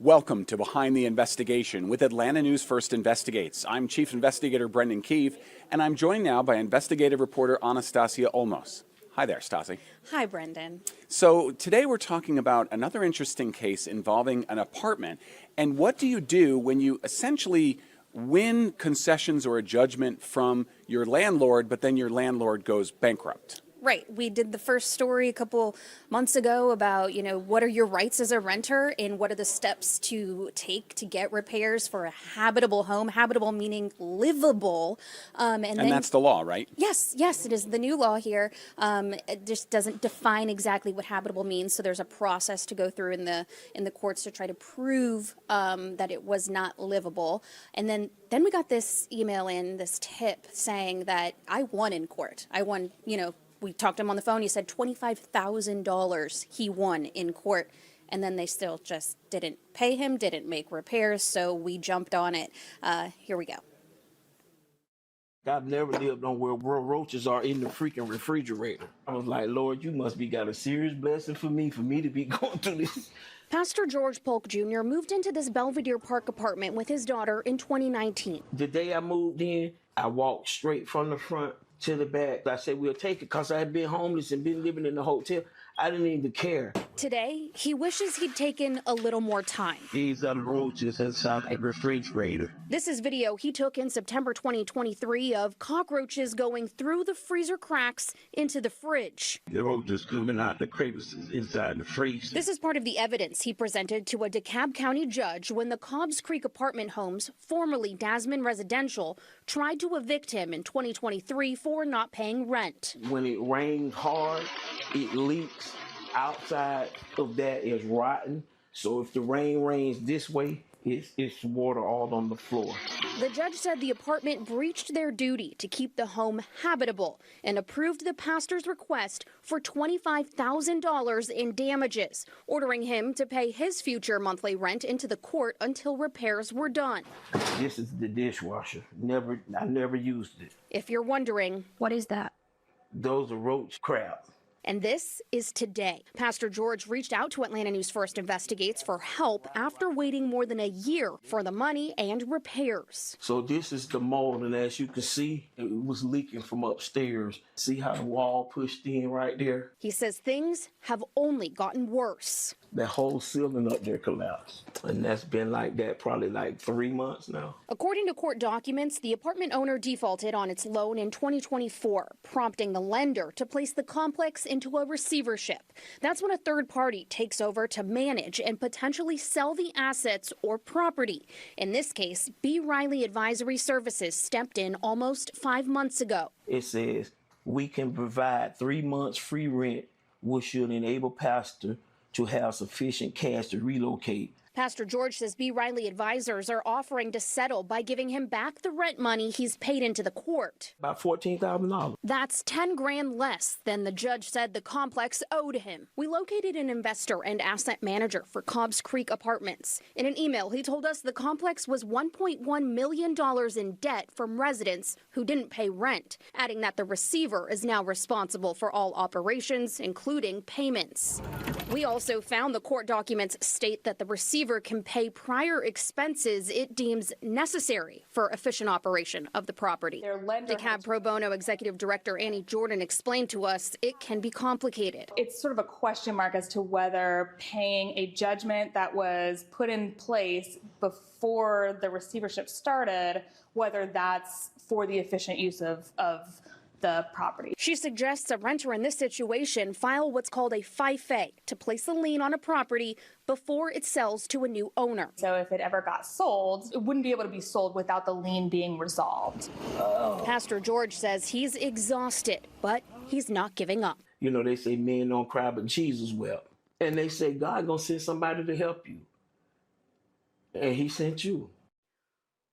Welcome to Behind the Investigation with Atlanta News First Investigates. I'm Chief Investigator Brendan Keefe, and I'm joined now by investigative reporter Anastasia Olmos. Hi there, Stasi. Hi, Brendan. So today we're talking about another interesting case involving an apartment. And what do you do when you essentially win concessions or a judgment from your landlord, but then your landlord goes bankrupt? Right. We did the first story a couple months ago about, what are your rights as a renter and what are the steps to take to get repairs for a habitable home, habitable meaning livable. And then, that's the law, right? Yes, it is the new law here. It just doesn't define exactly what habitable means. So there's a process to go through in the courts to try to prove that it was not livable. And then we got this email in, this tip saying that I won in court. I won, we talked to him on the phone. He said $25,000 he won in court. And then they still just didn't pay him, didn't make repairs. So we jumped on it. Here we go. I've never lived on where roaches are in the freaking refrigerator. I was like, Lord, you must be got a serious blessing for me to be going through this. Pastor George Polk Jr. moved into this Belvedere Park apartment with his daughter in 2019. The day I moved in, I walked straight from the front to the back. I said, we'll take it because I had been homeless and been living in the hotel. I didn't even care. Today, he wishes he'd taken a little more time. These are the roaches inside the refrigerator. This is video he took in September 2023 of cockroaches going through the freezer cracks into the fridge. The roaches coming out the crevices inside the freezer. This is part of the evidence he presented to a DeKalb County judge when the Cobbs Creek apartment homes, formerly Dasman Residential, tried to evict him in 2023 for not paying rent. When it rains hard, it leaks. Outside of that is rotten. So if the rain rains this way, it's water all on the floor. The judge said the apartment breached their duty to keep the home habitable and approved the pastor's request for $25,000 in damages, ordering him to pay his future monthly rent into the court until repairs were done. This is the dishwasher. I never used it. If you're wondering, what is that? Those are roach crap. And this is today. Pastor George reached out to Atlanta News First Investigates for help after waiting more than a year for the money and repairs. So this is the mold, and as you can see, it was leaking from upstairs. See how the wall pushed in right there? He says things have only gotten worse. That whole ceiling up there collapsed. And that's been like that probably like 3 months now. According to court documents, the apartment owner defaulted on its loan in 2024, prompting the lender to place the complex into a receivership. That's when a third party takes over to manage and potentially sell the assets or property. In this case, B. Riley Advisory Services stepped in almost 5 months ago. It says we can provide 3 months free rent, which should enable pastor to have sufficient cash to relocate. Pastor George says B. Riley advisors are offering to settle by giving him back the rent money he's paid into the court. About $14,000. That's $10,000 less than the judge said the complex owed him. We located an investor and asset manager for Cobbs Creek Apartments. In an email, he told us the complex was $1.1 million in debt from residents who didn't pay rent, adding that the receiver is now responsible for all operations, including payments. We also found the court documents state that the receiver can pay prior expenses it deems necessary for efficient operation of the property. DeKalb Pro Bono Executive Director Annie Jordan explained to us it can be complicated. It's sort of a question mark as to whether paying a judgment that was put in place before the receivership started, whether that's for the efficient use of the property. She suggests a renter in this situation file what's called a FIFE to place a lien on a property before it sells to a new owner. So if it ever got sold, it wouldn't be able to be sold without the lien being resolved. Pastor George says he's exhausted, but he's not giving up. You know, they say men don't cry, but Jesus wept. And they say God gonna send somebody to help you. And he sent you.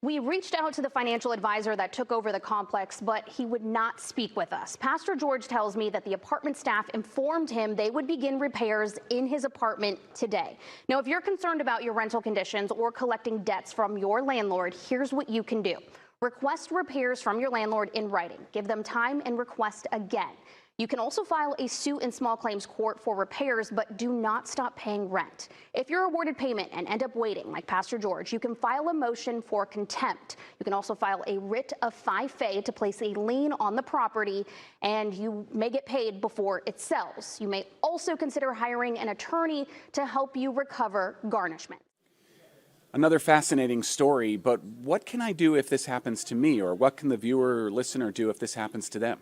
We reached out to the financial advisor that took over the complex, but he would not speak with us. Pastor George tells me that the apartment staff informed him they would begin repairs in his apartment today. Now, if you're concerned about your rental conditions or collecting debts from your landlord, here's what you can do. Request repairs from your landlord in writing. Give them time and request again. You can also file a suit in small claims court for repairs, but do not stop paying rent. If you're awarded payment and end up waiting, like Pastor George, you can file a motion for contempt. You can also file a writ of five-fay to place a lien on the property, and you may get paid before it sells. You may also consider hiring an attorney to help you recover garnishment. Another fascinating story, but what can I do if this happens to me, or what can the viewer or listener do if this happens to them?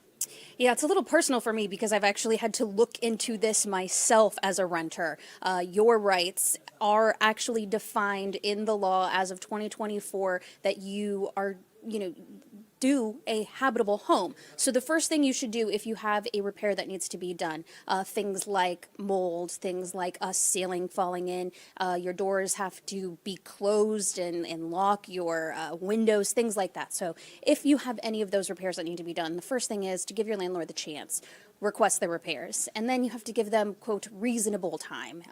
Yeah, it's a little personal for me because I've actually had to look into this myself as a renter. Your rights are actually defined in the law as of 2024 that you are, do a habitable home. So the first thing you should do if you have a repair that needs to be done, things like mold, things like a ceiling falling in, your doors have to be closed and lock, your windows, things like that. So if you have any of those repairs that need to be done, the first thing is to give your landlord the chance. Request the repairs, and then you have to give them, quote, reasonable time.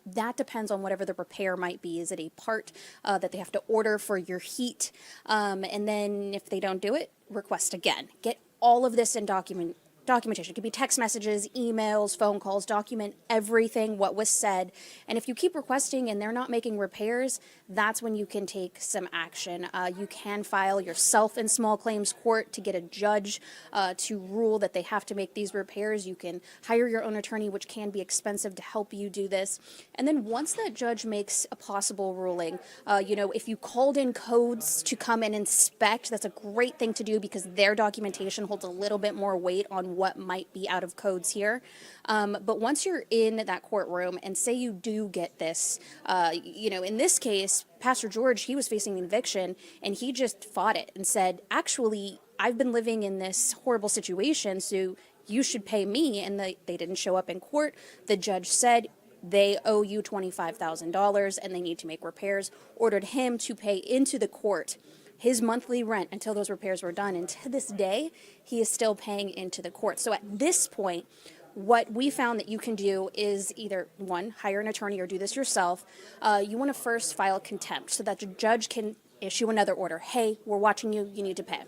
That depends on whatever the repair might be. Is it a part that they have to order for your heat? And then if they don't do it, request again. Get all of this in documentation. It could be text messages, emails, phone calls, document everything, what was said. And if you keep requesting and they're not making repairs, that's when you can take some action. You can file yourself in small claims court to get a judge to rule that they have to make these repairs. You can hire your own attorney, which can be expensive, to help you do this. And then once that judge makes a possible ruling, if you called in codes to come and inspect, that's a great thing to do because their documentation holds a little bit more weight on what might be out of codes here. But once you're in that courtroom and say you do get this, in this case, Pastor George, he was facing eviction and he just fought it and said, actually, I've been living in this horrible situation, so you should pay me. And they didn't show up in court. The judge said, they owe you $25,000 and they need to make repairs, ordered him to pay into the court his monthly rent until those repairs were done. And to this day, he is still paying into the court. So at this point, what we found that you can do is either, one, hire an attorney or do this yourself. You want to first file contempt so that the judge can issue another order. Hey, we're watching you, you need to pay.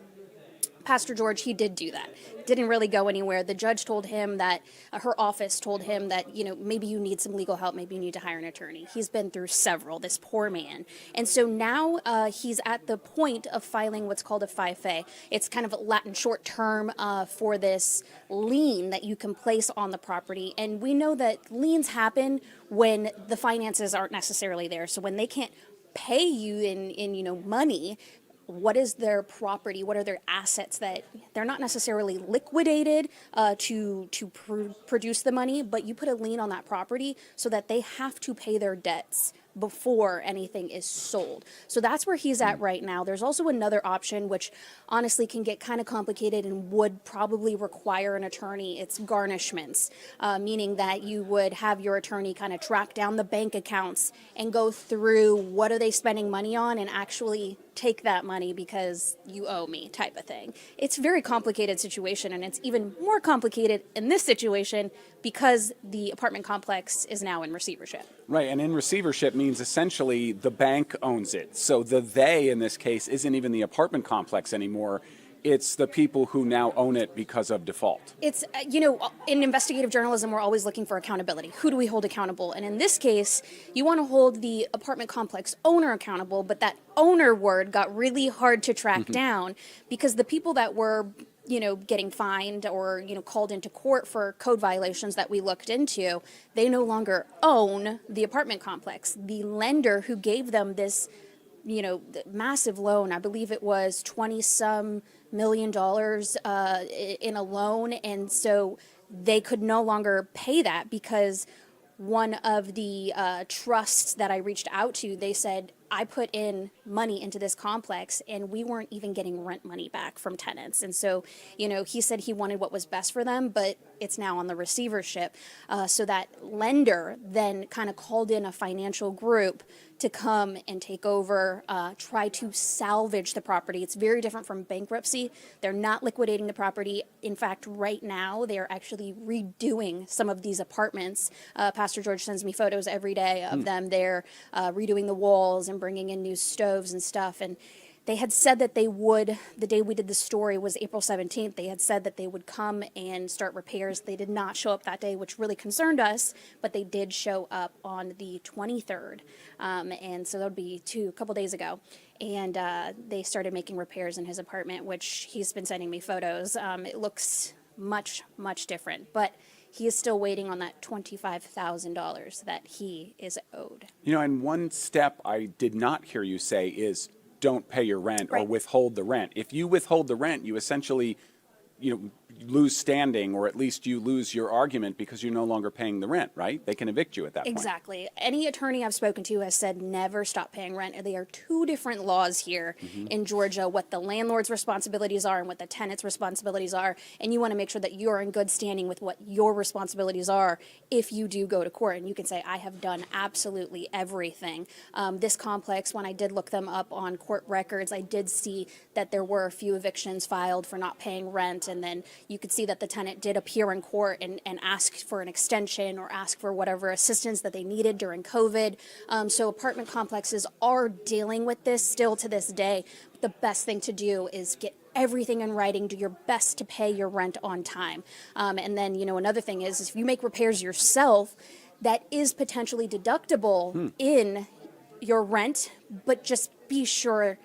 Pastor George, he did do that. Didn't really go anywhere. The judge told him that, her office told him that, maybe you need some legal help, maybe you need to hire an attorney. He's been through several, this poor man. And so now he's at the point of filing what's called a five-fay. It's kind of a Latin short term for this lien that you can place on the property. And we know that liens happen when the finances aren't necessarily there. So when they can't pay you in money, what is their property? What are their assets that they're not necessarily liquidated to produce the money, but you put a lien on that property so that they have to pay their debts before anything is sold. So that's where he's at right now. There's also another option, which honestly can get kind of complicated and would probably require an attorney. It's garnishments, meaning that you would have your attorney kind of track down the bank accounts and go through what are they spending money on and actually take that money because you owe me type of thing. It's a very complicated situation, and it's even more complicated in this situation because the apartment complex is now in receivership. Right, and in receivership means essentially the bank owns it. So the they in this case isn't even the apartment complex anymore. It's the people who now own it because of default. It's, in investigative journalism, we're always looking for accountability. Who do we hold accountable? And in this case, you want to hold the apartment complex owner accountable, but that owner word got really hard to track down because the people that were getting fined or, called into court for code violations that we looked into, they no longer own the apartment complex. The lender who gave them this, massive loan, I believe it was 20-some million dollars in a loan. And so they could no longer pay that because one of the trusts that I reached out to, they said, I put in money into this complex and we weren't even getting rent money back from tenants. And so, he said he wanted what was best for them, but it's now on the receivership. So that lender then kind of called in a financial group to come and take over, try to salvage the property. It's very different from bankruptcy. They're not liquidating the property. In fact, right now, they are actually redoing some of these apartments. Pastor George sends me photos every day of them there redoing the walls and bringing in new stoves and stuff. And They had said that they would, the day we did the story was April 17th, they had said that they would come and start repairs. They did not show up that day, which really concerned us, but they did show up on the 23rd. And so that would be a couple days ago. And they started making repairs in his apartment, which he's been sending me photos. It looks much, much different, but he is still waiting on that $25,000 that he is owed. You know, and one step I did not hear you say is don't pay your rent or Right. withhold the rent. If you withhold the rent, you essentially, lose standing, or at least you lose your argument because you're no longer paying the rent, right? They can evict you at that point. Exactly. Any attorney I've spoken to has said never stop paying rent. There are two different laws here in Georgia, what the landlord's responsibilities are and what the tenant's responsibilities are. And you want to make sure that you're in good standing with what your responsibilities are if you do go to court. And you can say, I have done absolutely everything. This complex, when I did look them up on court records, I did see that there were a few evictions filed for not paying rent. And then you could see that the tenant did appear in court and ask for an extension or ask for whatever assistance that they needed during COVID. So apartment complexes are dealing with this still to this day. But the best thing to do is get everything in writing, do your best to pay your rent on time. And then, another thing is if you make repairs yourself, that is potentially deductible in your rent, but just be sure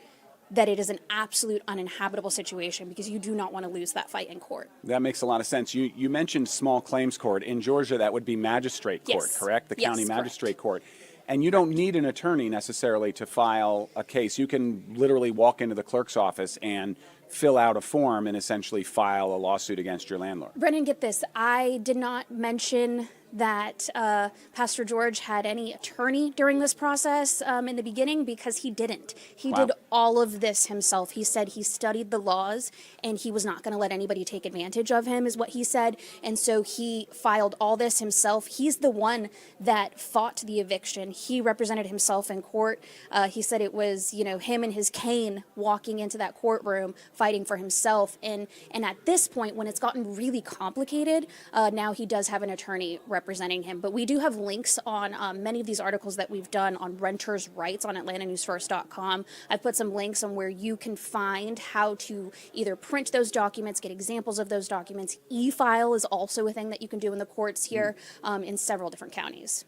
that it is an absolute uninhabitable situation because you do not want to lose that fight in court. That makes a lot of sense. You mentioned small claims court. In Georgia, that would be magistrate court, Yes. correct? The Yes, county correct. magistrate court. And you don't need an attorney necessarily to file a case. You can literally walk into the clerk's office and fill out a form and essentially file a lawsuit against your landlord. Brennan, get this. I did not mention that Pastor George had any attorney during this process in the beginning because he didn't. He Wow. did all of this himself. He said he studied the laws and he was not going to let anybody take advantage of him, is what he said. And so he filed all this himself. He's the one that fought the eviction. He represented himself in court. He said it was, him and his cane walking into that courtroom fighting for himself. And at this point, when it's gotten really complicated, now he does have an attorney representing him. But we do have links on many of these articles that we've done on renters' rights on AtlantaNewsFirst.com. I've put some links on where you can find how to either print those documents, get examples of those documents. E-file is also a thing that you can do in the courts here in several different counties.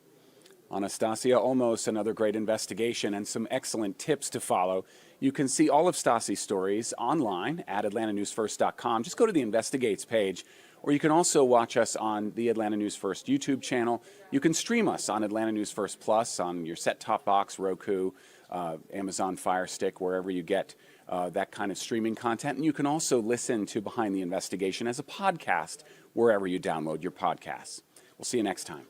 Anastasia Olmos, another great investigation and some excellent tips to follow. You can see all of Stassi's stories online at AtlantaNewsFirst.com. Just go to the Investigates page, or you can also watch us on the Atlanta News First YouTube channel. You can stream us on Atlanta News First Plus on your set-top box, Roku, Amazon Fire Stick, wherever you get that kind of streaming content. And you can also listen to Behind the Investigation as a podcast wherever you download your podcasts. We'll see you next time.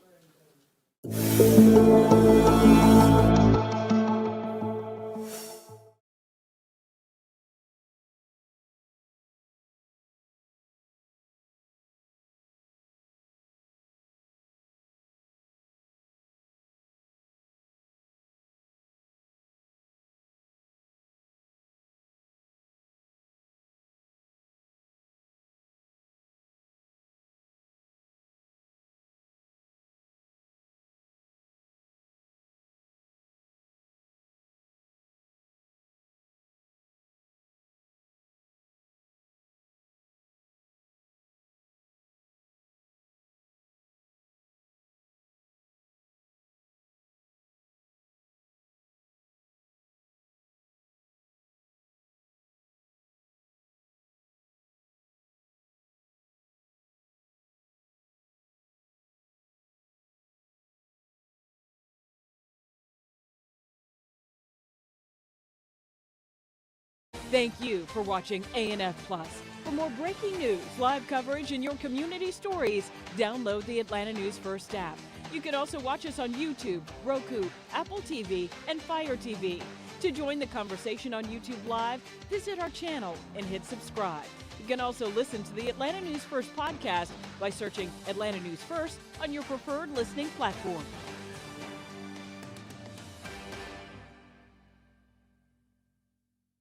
Thank you for watching A&F Plus. For more breaking news, live coverage, and your community stories, download the Atlanta News First app. You can also watch us on YouTube, Roku, Apple TV, and Fire TV. To join the conversation on YouTube Live, visit our channel and hit subscribe. You can also listen to the Atlanta News First podcast by searching Atlanta News First on your preferred listening platform.